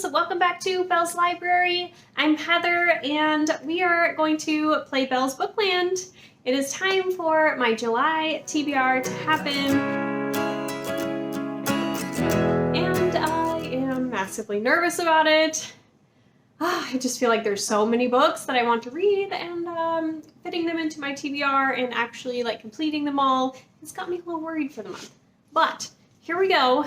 friends, welcome back to Belle's Library. I'm Heather and we are going to play Belle's Bookland. It is time for my July TBR to happen. And I am massively nervous about it. I just feel like there's so many books that I want to read, and fitting them into my TBR and actually completing them all has got me a little worried for the month. But here we go.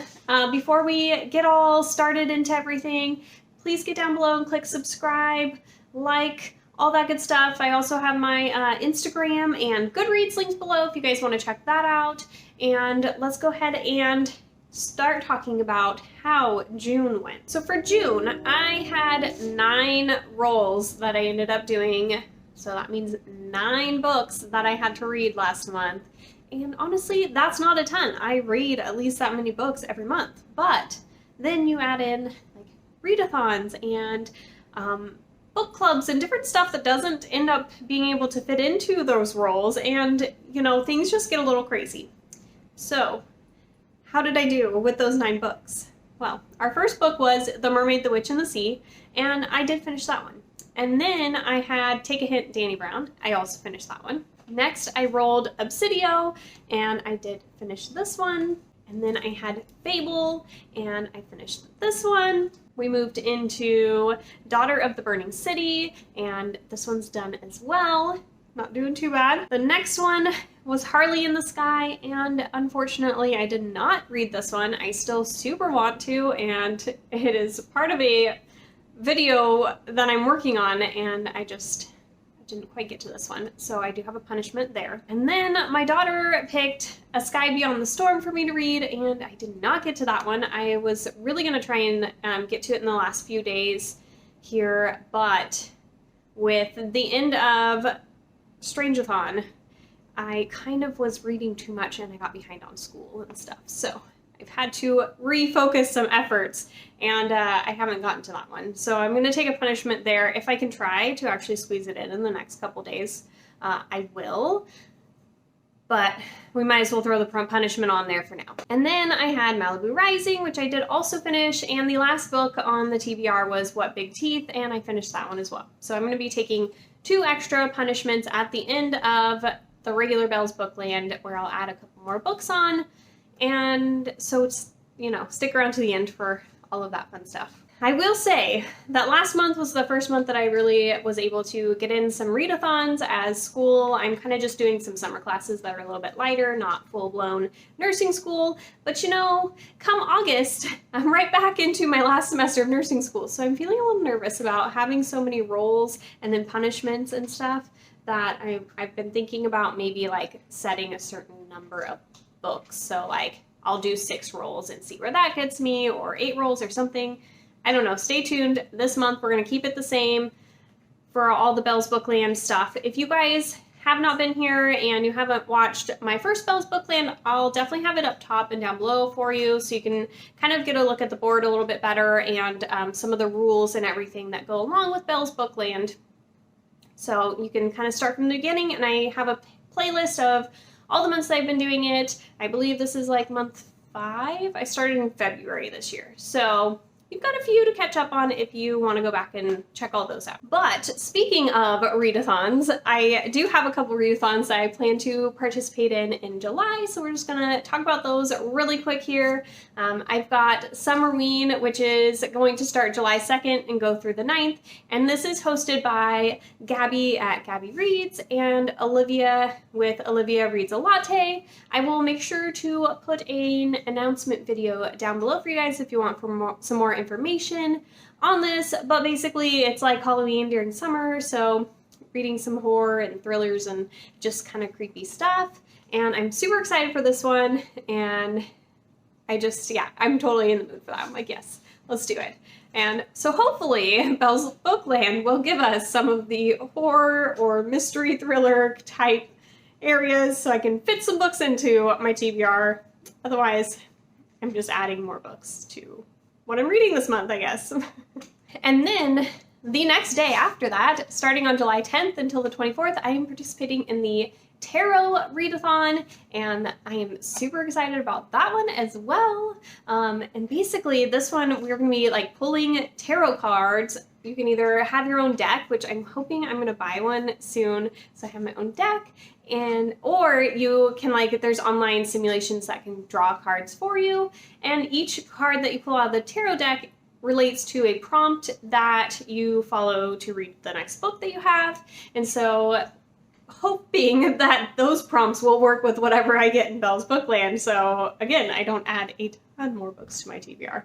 Before we get all started into everything, please get down below and click subscribe, like, all that good stuff. I also have my Instagram and Goodreads links below if you guys want to check that out. And let's go ahead and start talking about how June went. So for June, I had 9 rolls that I ended up doing. So that means 9 books that I had to read last month. And honestly, that's not a ton. I read at least that many books every month. But then you add in readathons and book clubs and different stuff that doesn't end up being able to fit into those rolls, and things just get a little crazy. So how did I do with those 9 books? Well, our first book was The Mermaid, the Witch, and the Sea, and I did finish that one. And then I had Take a Hint, Danny Brown. I also finished that one. Next, I rolled Obsidio, and I did finish this one. And then I had Fable, and I finished this one. We moved into Daughter of the Burning City, and this one's done as well. Not doing too bad. The next one was Harley in the Sky, and unfortunately I did not read this one. I still super want to, and it is part of a video that I'm working on, and I didn't quite get to this one, so I do have a punishment there. And then my daughter picked A Sky Beyond the Storm for me to read, and I did not get to that one. I was really going to try and get to it in the last few days here, but with the end of Strangeathon, I kind of was reading too much and I got behind on school and stuff, so I've had to refocus some efforts, and I haven't gotten to that one. So I'm going to take a punishment there. If I can try to actually squeeze it in the next couple days, I will. But we might as well throw the punishment on there for now. And then I had Malibu Rising, which I did also finish, and the last book on the TBR was What Big Teeth, and I finished that one as well. So I'm going to be taking 2 extra punishments at the end of the regular Belle's Bookland, where I'll add a couple more books on. And so it's, stick around to the end for all of that fun stuff. I will say that last month was the first month that I really was able to get in some readathons as school. I'm kind of just doing some summer classes that are a little bit lighter, not full-blown nursing school. But come August, I'm right back into my last semester of nursing school. So I'm feeling a little nervous about having so many roles and then punishments and stuff that I've been thinking about maybe setting a certain number of books. So I'll do 6 rolls and see where that gets me, or 8 rolls or something. I don't know. Stay tuned. This month we're going to keep it the same for all the Belle's Bookland stuff. If you guys have not been here and you haven't watched my first Belle's Bookland, I'll definitely have it up top and down below for you, so you can kind of get a look at the board a little bit better, and some of the rules and everything that go along with Belle's Bookland. So you can kind of start from the beginning, and I have a playlist of all the months that I've been doing it. I believe this is month 5. I started in February this year. So you've got a few to catch up on if you want to go back and check all those out. But speaking of readathons, I do have a couple readathons that I plan to participate in July, so we're just going to talk about those really quick here. I've got Summerween, which is going to start July 2nd and go through the 9th, and this is hosted by Gabby at Gabby Reads and Olivia with Olivia Reads a Latte. I will make sure to put an announcement video down below for you guys if you want some more information on this, but basically it's like Halloween during summer, so reading some horror and thrillers and just kind of creepy stuff, and I'm super excited for this one, and I'm totally in the mood for that. I'm yes, let's do it. And so hopefully Belle's Bookland will give us some of the horror or mystery thriller type areas so I can fit some books into my TBR. Otherwise, I'm just adding more books to what I'm reading this month, I guess. And then The next day after that, starting on July 10th until the 24th, I am participating in the Tarot Readathon, and I am super excited about that one as well. And basically this one, we're gonna be like pulling tarot cards. You can either have your own deck, which I'm hoping I'm gonna buy one soon, so I have my own deck, or you can there's online simulations that can draw cards for you, and each card that you pull out of the tarot deck relates to a prompt that you follow to read the next book that you have. And so hoping that those prompts will work with whatever I get in Belle's Bookland. So again, I don't add a ton more books to my TBR.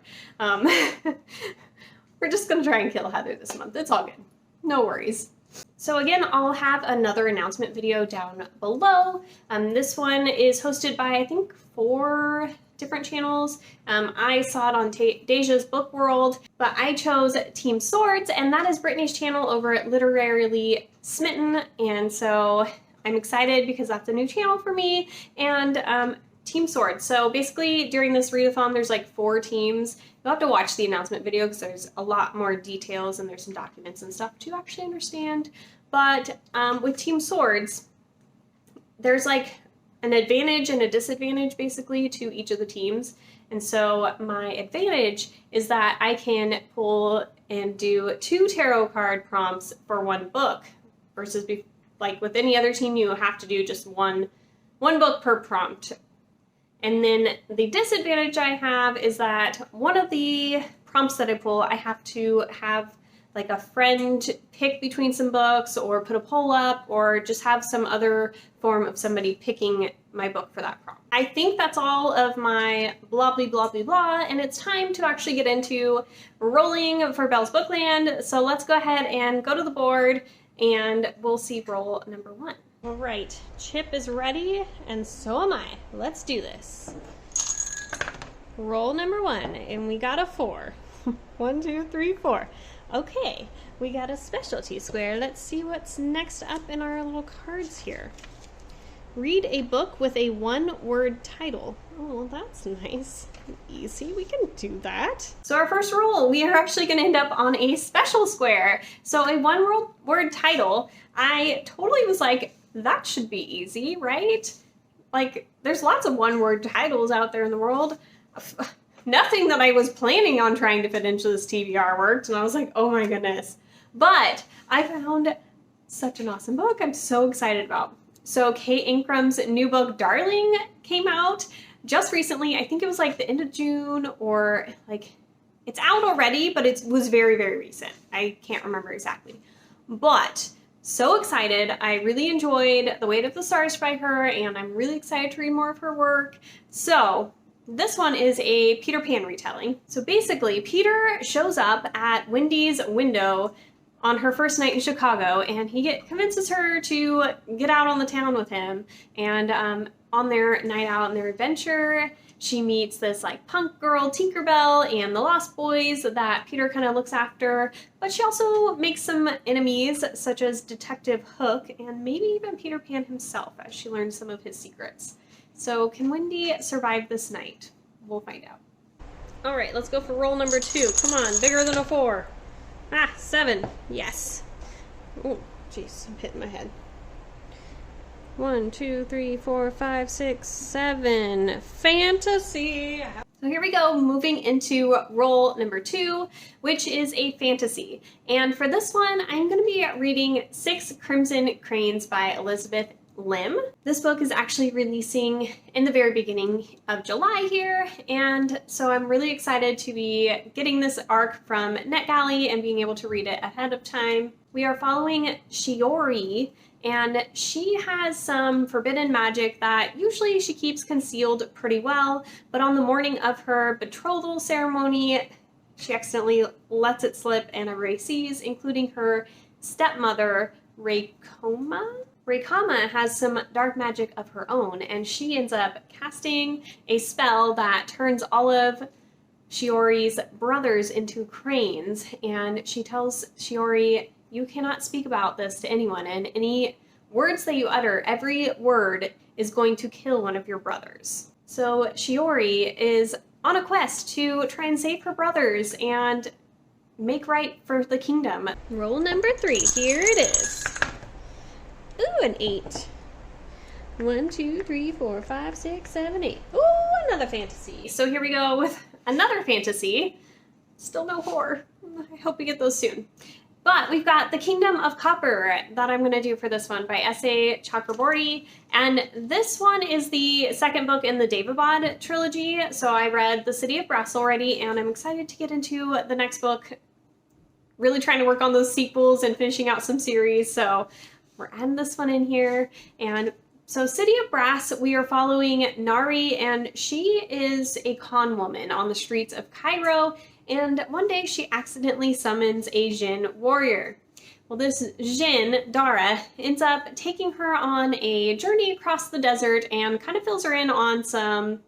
We're just gonna try and kill Heather this month. It's all good. No worries. So again, I'll have another announcement video down below. This one is hosted by, I think, 4 different channels. I saw it on Deja's Book World, but I chose Team Swords, and that is Brittany's channel over at Literarily Smitten, and so I'm excited because that's a new channel for me, and Team Swords. So basically during this readathon there's like 4 teams. You'll have to watch the announcement video because there's a lot more details and there's some documents and stuff to actually understand. But with Team Swords, there's like an advantage and a disadvantage basically to each of the teams. And so my advantage is that I can pull and do 2 tarot card prompts for 1 book versus like with any other team you have to do just one book per prompt. And then the disadvantage I have is that one of the prompts that I pull, I have to have like a friend pick between some books or put a poll up or just have some other form of somebody picking my book for that prompt. I think that's all of my blah blah blah blah blah, and it's time to actually get into rolling for Belle's Bookland. So let's go ahead and go to the board and we'll see roll number 1. All right, Chip is ready and so am I. Let's do this. Roll number 1 and we got a 4. 1, 2, 3, 4. Okay, we got a specialty square. Let's see what's next up in our little cards here. Read a book with a 1-word title. Oh, that's nice. Easy, we can do that. So our first roll, we are actually gonna end up on a special square. So a 1-word title, I totally was like, that should be easy, right? Like, there's lots of 1-word titles out there in the world. Nothing that I was planning on trying to fit into this TBR worked, and I was like, oh my goodness. But I found such an awesome book I'm so excited about. So Kate Inkrum's new book, Darling, came out just recently. I think it was like the end of June, or like, it's out already, but it was very, very recent. I can't remember exactly. But so excited. I really enjoyed The Weight of the Stars by her, and I'm really excited to read more of her work. So this one is a Peter Pan retelling. So basically, Peter shows up at Wendy's window on her first night in Chicago, and he convinces her to get out on the town with him. And on their night out and their adventure, she meets this like punk girl, Tinkerbell, and the Lost Boys that Peter kind of looks after. But she also makes some enemies, such as Detective Hook, and maybe even Peter Pan himself, as she learns some of his secrets. So can Wendy survive this night? We'll find out. All right, let's go for roll number 2. Come on, bigger than a 4. Ah, 7. Yes. Oh, jeez, I'm hitting my head. 1, 2, 3, 4, 5, 6, 7. Fantasy. So here we go, moving into roll number 2, which is a fantasy. And for this one, I'm going to be reading 6 Crimson Cranes by Elizabeth Lim. This book is actually releasing in the very beginning of July here, and so I'm really excited to be getting this arc from NetGalley and being able to read it ahead of time. We are following Shiori, and she has some forbidden magic that usually she keeps concealed pretty well, but on the morning of her betrothal ceremony, she accidentally lets it slip, and everybody sees, including her stepmother, Reikoma. Reikoma has some dark magic of her own, and she ends up casting a spell that turns all of Shiori's brothers into cranes, and she tells Shiori, you cannot speak about this to anyone, and any words that you utter, every word is going to kill one of your brothers. So Shiori is on a quest to try and save her brothers and make right for the kingdom. Roll number 3, here it is. Ooh, an 8. 1, 2, 3, 4, 5, 6, 7, 8. Ooh, another fantasy. So here we go with another fantasy. Still no horror. I hope we get those soon. But we've got The Kingdom of Copper that I'm going to do for this one by S.A. Chakraborty. And this one is the second book in the Daevabad trilogy. So I read The City of Brass already, and I'm excited to get into the next book. Really trying to work on those sequels and finishing out some series. So we're adding this one in here. And so City of Brass, we are following Nari, and she is a con woman on the streets of Cairo. And one day she accidentally summons a Jinn warrior. Well, this Jinn, Dara, ends up taking her on a journey across the desert and kind of fills her in on some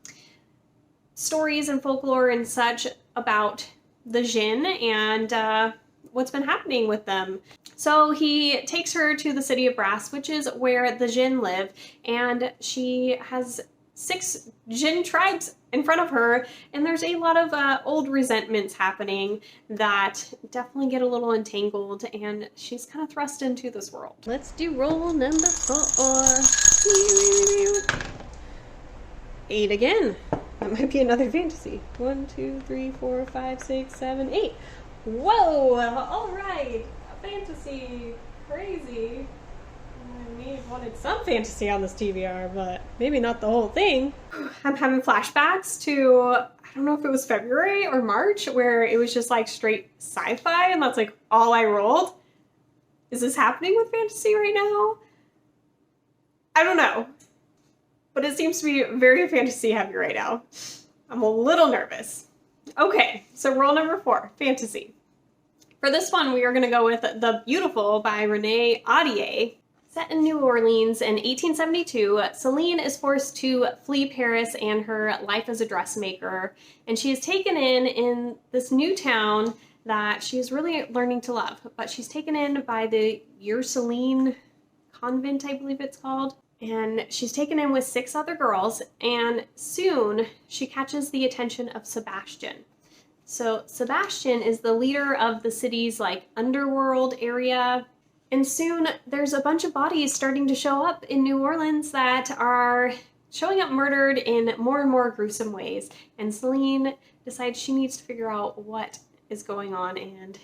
stories and folklore and such about the Jinn and what's been happening with them. So he takes her to the City of Brass, which is where the Jinn live, and she has 6 Jinn tribes in front of her, and there's a lot of old resentments happening that definitely get a little entangled, and she's kind of thrust into this world. Let's do roll number 4. 8 again. That might be another fantasy. 1, 2, 3, 4, 5, 6, 7, 8. Whoa! All right, a fantasy. Crazy. I may have wanted some fantasy on this TBR, but maybe not the whole thing. I'm having flashbacks to, I don't know if it was February or March, where it was just like straight sci-fi, and that's like all I rolled. Is this happening with fantasy right now? I don't know. But it seems to be very fantasy heavy right now. I'm a little nervous. Okay, so roll number 4, fantasy. For this one, we are going to go with The Beautiful by Renee Audier. Set in New Orleans in 1872, Celine is forced to flee Paris and her life as a dressmaker, and she is taken in this new town that she is really learning to love. But she's taken in by the Ursuline convent, I believe it's called, and she's taken in with 6 other girls, and soon she catches the attention of Sebastian. So Sebastian is the leader of the city's like underworld area. And soon there's a bunch of bodies starting to show up in New Orleans that are showing up murdered in more and more gruesome ways. And Celine decides she needs to figure out what is going on, and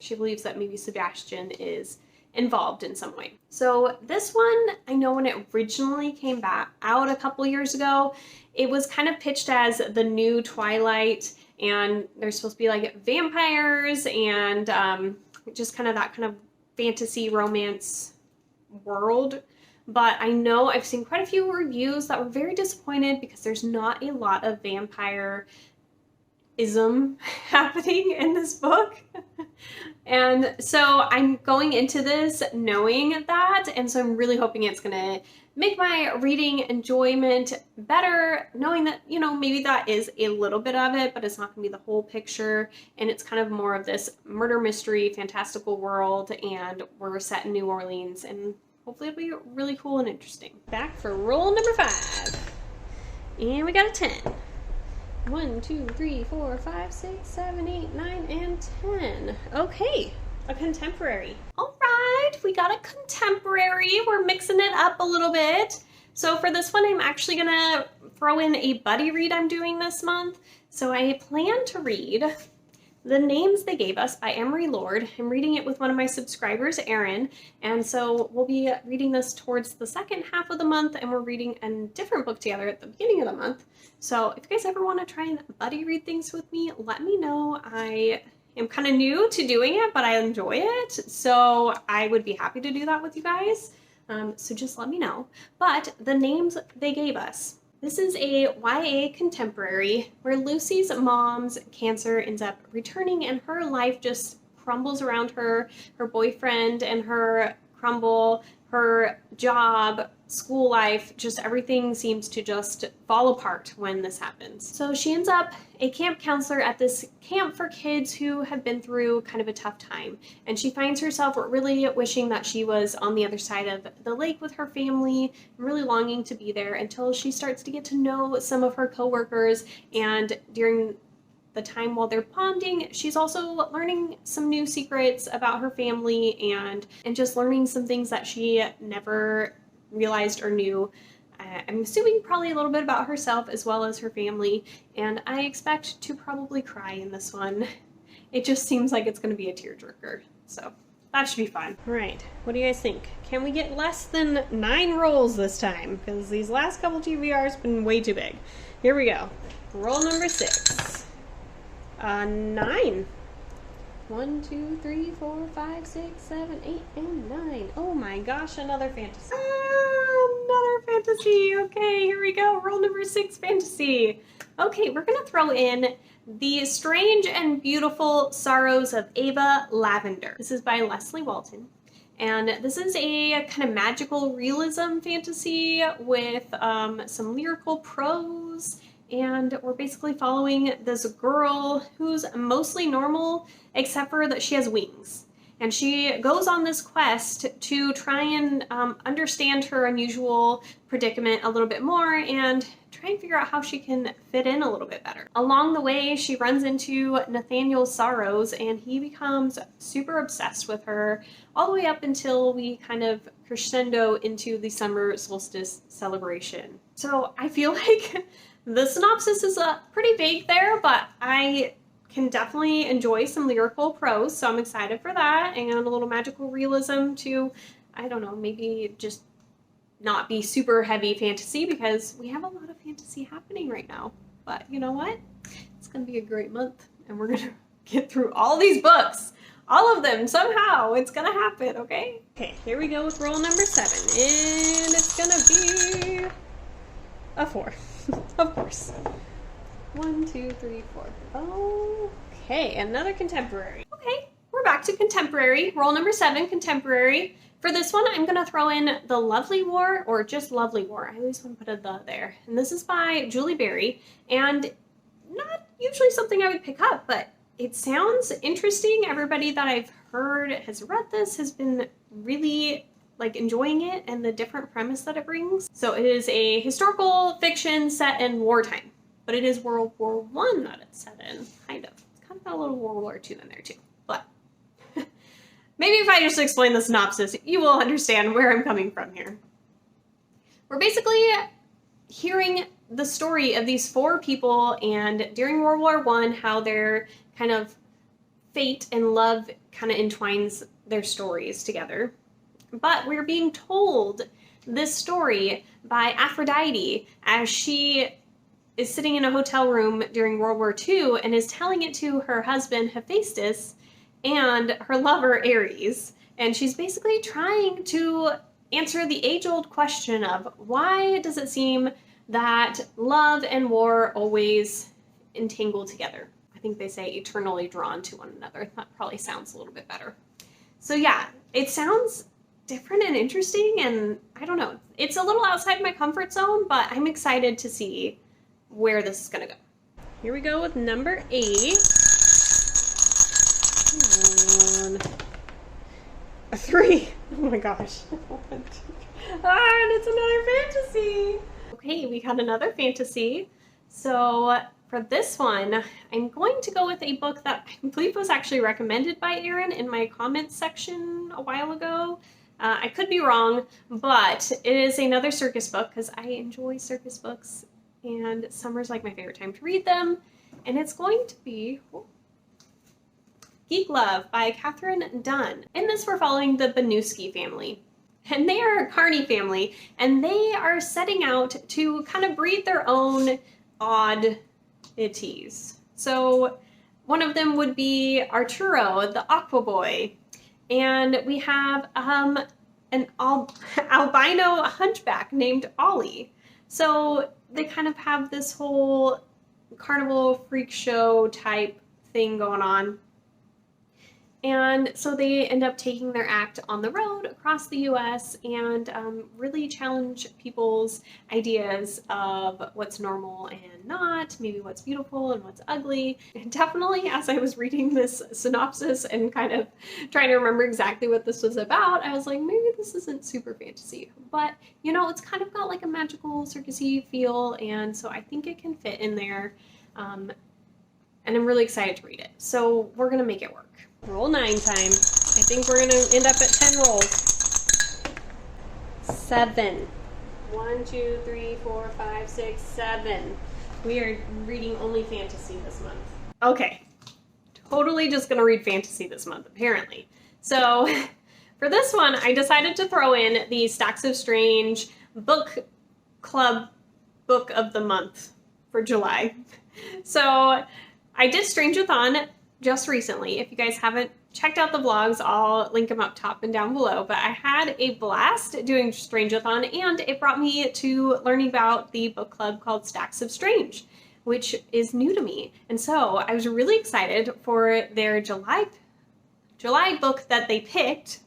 she believes that maybe Sebastian is involved in some way. So this one, I know when it originally came back out a couple years ago, it was kind of pitched as the new Twilight, and there's supposed to be like vampires and just kind of that kind of fantasy romance world. But I know I've seen quite a few reviews that were very disappointed because there's not a lot of vampireism happening in this book. And so I'm going into this knowing that, and so I'm really hoping it's gonna make my reading enjoyment better, knowing that, you know, maybe that is a little bit of it, but it's not gonna be the whole picture, and it's kind of more of this murder mystery fantastical world, and we're set in New Orleans, and hopefully it'll be really cool and interesting. Back for roll number 5, and we got a 10. 1, 2, 3, 4, 5, 6, 7, 8, 9, and 10. Okay, a contemporary. All right, we got a contemporary. We're mixing it up a little bit. So for this one, I'm actually gonna throw in a buddy read I'm doing this month. So I plan to read The Names They Gave Us by Emery Lord. I'm reading it with one of my subscribers, Erin, and so we'll be reading this towards the second half of the month, and we're reading a different book together at the beginning of the month. So if you guys ever want to try and buddy read things with me, let me know. I am kind of new to doing it, but I enjoy it, so I would be happy to do that with you guys. So just let me know. But The Names They Gave Us. This is a YA contemporary where Lucy's mom's cancer ends up returning and her life just crumbles around her. Her boyfriend and her crumble, her job, school life, just everything seems to just fall apart when this happens. So she ends up a camp counselor at this camp for kids who have been through kind of a tough time. And she finds herself really wishing that she was on the other side of the lake with her family, really longing to be there, until she starts to get to know some of her coworkers. And during the time while they're bonding, she's also learning some new secrets about her family and just learning some things that she never realized or knew. I'm assuming probably a little bit about herself as well as her family, and I expect to probably cry in this one. It just seems like it's going to be a tearjerker, so that should be fun. All right, what do you guys think? Can we get less than 9 rolls this time? Because these last couple TBRs have been way too big. Here we go. Roll number 6. 9. 1, 2, 3, 4, 5, 6, 7, 8, and 9. Oh my gosh, another fantasy. Another fantasy. Okay, here we go. Roll number 6 fantasy. Okay, we're gonna throw in The Strange and Beautiful Sorrows of Ava Lavender. This is by Leslie Walton. And this is a kind of magical realism fantasy with some lyrical prose. And we're basically following this girl who's mostly normal, except for that she has wings. And she goes on this quest to try and understand her unusual predicament a little bit more and try and figure out how she can fit in a little bit better. Along the way, she runs into Nathaniel Sorrows, and he becomes super obsessed with her all the way up until we kind of crescendo into the summer solstice celebration. So I feel like the synopsis is pretty vague there, but I can definitely enjoy some lyrical prose, so I'm excited for that, and a little magical realism to, I don't know, maybe just not be super heavy fantasy, because we have a lot of fantasy happening right now. But you know what? It's gonna be a great month, and we're gonna get through all these books. All of them, somehow. It's gonna happen, okay? Okay, here we go with roll number 7, and it's gonna be a 4. Of course. 1, 2, 3, 4. Okay, another contemporary. Okay, we're back to contemporary. Roll number 7, contemporary. For this one, I'm gonna throw in The Lovely War, or just Lovely War. I always want to put a "the" there. And this is by Julie Berry, and not usually something I would pick up, but it sounds interesting. Everybody that I've heard has read this has been really enjoying it and the different premise that it brings. So it is a historical fiction set in wartime, but it is World War I that it's set in, kind of. It's kind of got a little World War II in there too, but maybe if I just explain the synopsis, you will understand where I'm coming from here. We're basically hearing the story of these 4 people, and during World War I, how their kind of fate and love kind of entwines their stories together. But we're being told this story by Aphrodite as she is sitting in a hotel room during World War II and is telling it to her husband Hephaestus and her lover Ares. And she's basically trying to answer the age-old question of why does it seem that love and war always entangle together? I think they say eternally drawn to one another. That probably sounds a little bit better. So yeah, it sounds different and interesting, and I don't know. It's a little outside my comfort zone, but I'm excited to see where this is gonna go. Here we go with number 8. Come on. A 3. Oh my gosh. And it's another fantasy. Okay, we got another fantasy. So for this one, I'm going to go with a book that I believe was actually recommended by Erin in my comments section a while ago. I could be wrong, but it is another circus book because I enjoy circus books, and summer's like my favorite time to read them. And it's going to be Geek Love by Catherine Dunn. In this, we're following the Banuski family. And they are a carny family, and they are setting out to kind of breed their own oddities. So one of them would be Arturo, the Aqua Boy. And we have an albino hunchback named Ollie. So they kind of have this whole carnival freak show type thing going on. And so they end up taking their act on the road across the US and really challenge people's ideas of what's normal and not, maybe what's beautiful and what's ugly. And definitely, as I was reading this synopsis and kind of trying to remember exactly what this was about, I was like, maybe this isn't super fantasy. But, you know, it's kind of got like a magical circusy feel, and so I think it can fit in there. and I'm really excited to read it. So we're gonna make it work. Roll 9 time. I think we're gonna end up at 10 rolls. 7. 1, 2, 3, 4, 5, 6, 7. We are reading only fantasy this month. Okay, totally just gonna read fantasy this month, apparently. So for this one, I decided to throw in the Stacks of Strange book club book of the month for July. So I did Strangeathon just recently. If you guys haven't checked out the vlogs, I'll link them up top and down below. But I had a blast doing Strangeathon, and it brought me to learning about the book club called Stacks of Strange, which is new to me. And so I was really excited for their July book that they picked,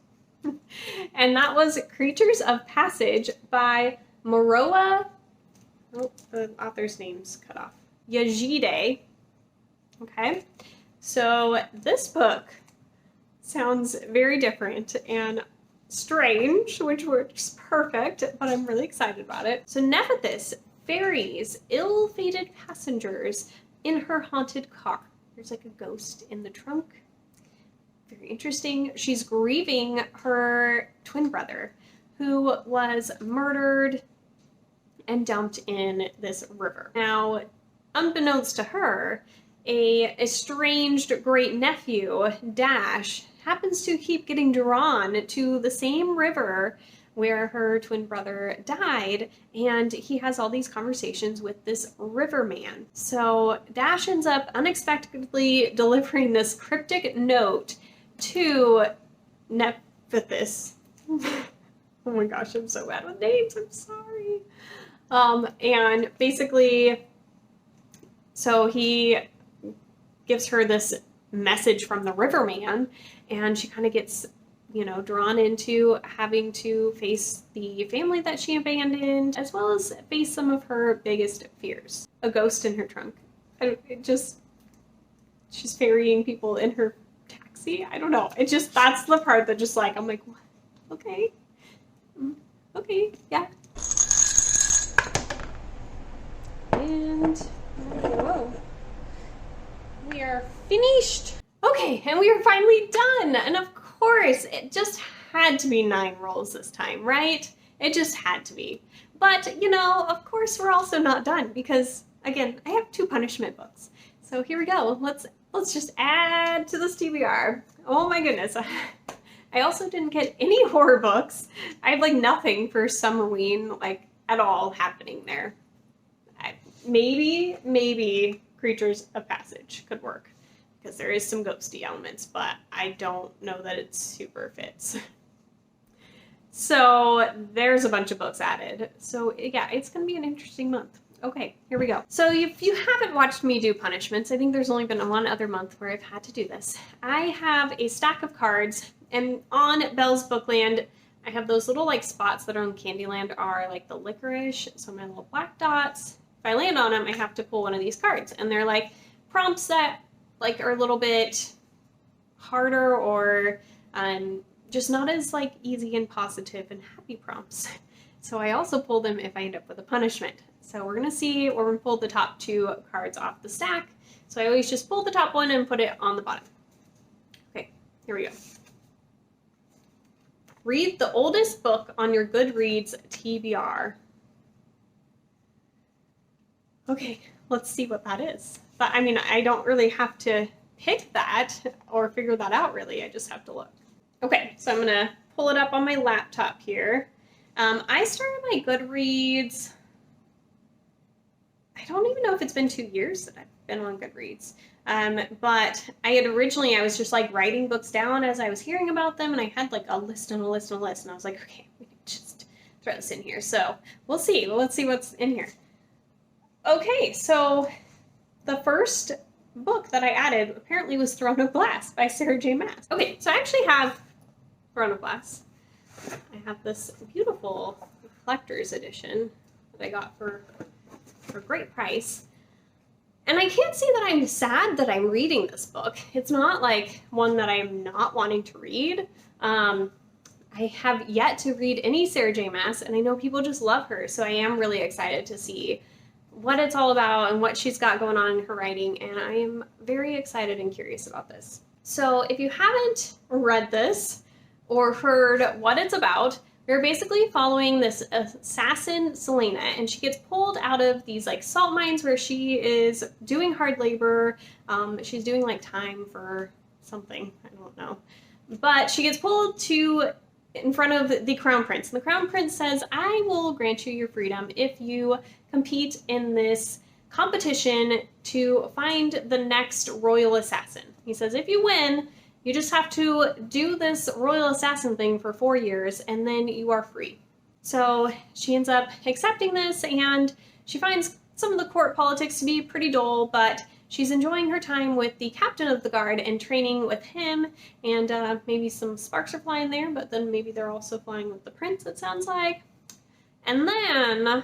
and that was Creatures of Passage by Maroa, oh, the author's name's cut off, Yajide. Okay, so this book sounds very different and strange, which works perfect, but I'm really excited about it. So Nephthys ferries ill-fated passengers in her haunted car. There's like a ghost in the trunk. Very interesting. She's grieving her twin brother who was murdered and dumped in this river. Now, unbeknownst to her, a estranged great nephew, Dash, happens to keep getting drawn to the same river where her twin brother died, and he has all these conversations with this river man. So Dash ends up unexpectedly delivering this cryptic note to Nephthys. Oh my gosh, I'm so bad with names, I'm sorry. And basically, so he gives her this message from the riverman, and she kind of gets, you know, drawn into having to face the family that she abandoned, as well as face some of her biggest fears. A ghost in her trunk. She's ferrying people in her taxi. I don't know. That's the part that just like, I'm like, what? Okay. Okay, yeah. And, whoa. We are finished. Okay, and we are finally done. And of course, it just had to be 9 rolls this time, right? It just had to be. But, you know, of course, we're also not done because, again, I have 2 punishment books. So here we go. Let's just add to this TBR. Oh my goodness. I also didn't get any horror books. I have like nothing for Summerween, like at all happening there. Maybe Creatures of Passage could work because there is some ghosty elements, but I don't know that it super fits. So there's a bunch of books added. So yeah, it's gonna be an interesting month. Okay, here we go. So if you haven't watched me do punishments, I think there's only been one other month where I've had to do this. I have a stack of cards, and on Belle's Bookland, I have those little like spots that are on Candyland are like the licorice, so my little black dots. If I land on them, I have to pull one of these cards, and they're like prompts that like are a little bit harder or just not as like easy and positive and happy prompts. So I also pull them if I end up with a punishment. So we're gonna see, we're gonna pull the top 2 cards off the stack. So I always just pull the top one and put it on the bottom. Okay, here we go. Read the oldest book on your Goodreads TBR. Okay, let's see what that is. But I mean, I don't really have to pick that or figure that out really, I just have to look. Okay, so I'm gonna pull it up on my laptop here. I started my Goodreads, I don't even know if it's been 2 years that I've been on Goodreads. But I was just like writing books down as I was hearing about them, and I had like a list and a list and a list, and I was like, okay, we can just throw this in here. So we'll see. Let's see what's in here. Okay, so the first book that I added apparently was Throne of Glass by Sarah J. Maas. Okay, so I actually have Throne of Glass. I have this beautiful collector's edition that I got for a great price. And I can't say that I'm sad that I'm reading this book. It's not like one that I'm not wanting to read. I have yet to read any Sarah J. Maas, and I know people just love her, so I am really excited to see what it's all about and what she's got going on in her writing, and I am very excited and curious about this. So if you haven't read this or heard what it's about, we're basically following this assassin, Selena, and she gets pulled out of these like salt mines where she is doing hard labor. She's doing like time for something, I don't know. But she gets pulled in front of the crown prince. And the crown prince says, I will grant you your freedom if you compete in this competition to find the next royal assassin. He says, if you win, you just have to do this royal assassin thing for 4 years and then you are free. So she ends up accepting this, and she finds some of the court politics to be pretty dull, but she's enjoying her time with the captain of the guard and training with him, and maybe some sparks are flying there, but then maybe they're also flying with the prince, it sounds like. And then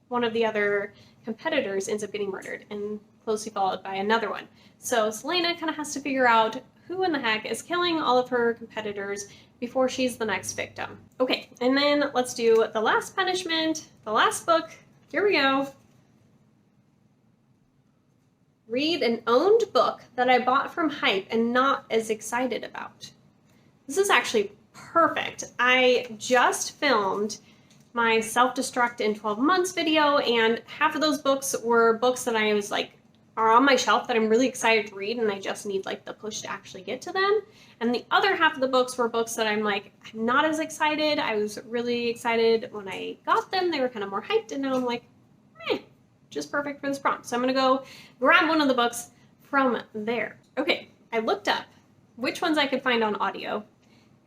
one of the other competitors ends up getting murdered, and closely followed by another one. So Selena kind of has to figure out who in the heck is killing all of her competitors before she's the next victim. Okay, and then let's do the last punishment, the last book. Here we go. Read an owned book that I bought from Hype and not as excited about. This is actually perfect. I just filmed my self-destruct in 12 months video, and half of those books were books that I was like, are on my shelf that I'm really excited to read, and I just need like the push to actually get to them. And the other half of the books were books that I'm like, I'm not as excited. I was really excited when I got them. They were kind of more hyped, and now I'm like, just perfect for this prompt. So I'm gonna go grab one of the books from there. Okay, I looked up which ones I could find on audio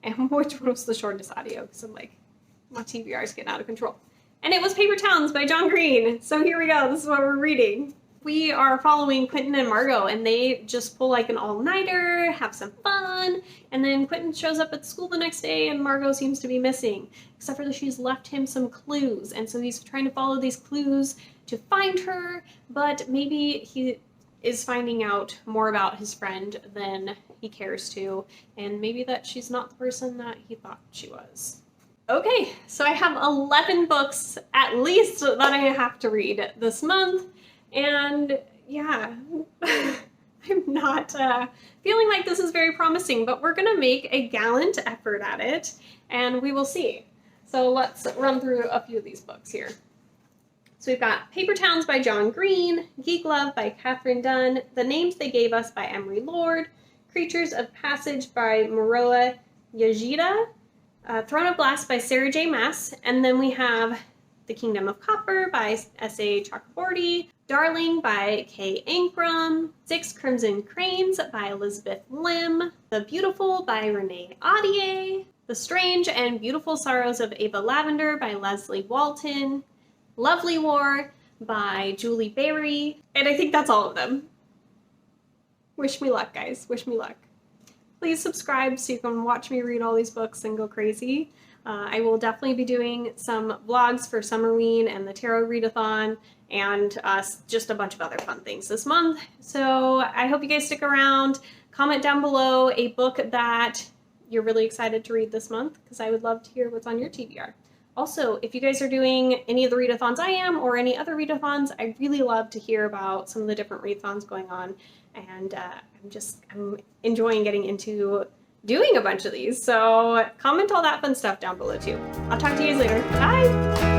and which one was the shortest audio, because I'm like, my TBR is getting out of control. And it was Paper Towns by John Green. So here we go, this is what we're reading. We are following Quentin and Margot, and they just pull like an all-nighter, have some fun, and then Quentin shows up at school the next day and Margot seems to be missing, except for that she's left him some clues, and so he's trying to follow these clues to find her, but maybe he is finding out more about his friend than he cares to, and maybe that she's not the person that he thought she was. Okay, so I have 11 books at least that I have to read this month. And yeah, I'm not feeling like this is very promising, but we're gonna make a gallant effort at it, and we will see. So let's run through a few of these books here. So we've got Paper Towns by John Green, Geek Love by Catherine Dunn, The Names They Gave Us by Emery Lord, Creatures of Passage by Maroa Yajida, Throne of Glass by Sarah J. Maas, and then we have The Kingdom of Copper by S.A. Chakraborty, Darling by Kay Ankrum, Six Crimson Cranes by Elizabeth Lim, The Beautiful by Renee Audier, The Strange and Beautiful Sorrows of Ava Lavender by Leslie Walton, Lovely War by Julie Berry, and I think that's all of them. Wish me luck, guys. Wish me luck. Please subscribe so you can watch me read all these books and go crazy. I will definitely be doing some vlogs for Summerween and the Tarot Readathon, and just a bunch of other fun things this month. So I hope you guys stick around. Comment down below a book that you're really excited to read this month, because I would love to hear what's on your TBR. Also, if you guys are doing any of the readathons I am, or any other readathons, I really love to hear about some of the different readathons going on, and I'm enjoying getting into doing a bunch of these. So comment all that fun stuff down below too. I'll talk to you guys later. Bye!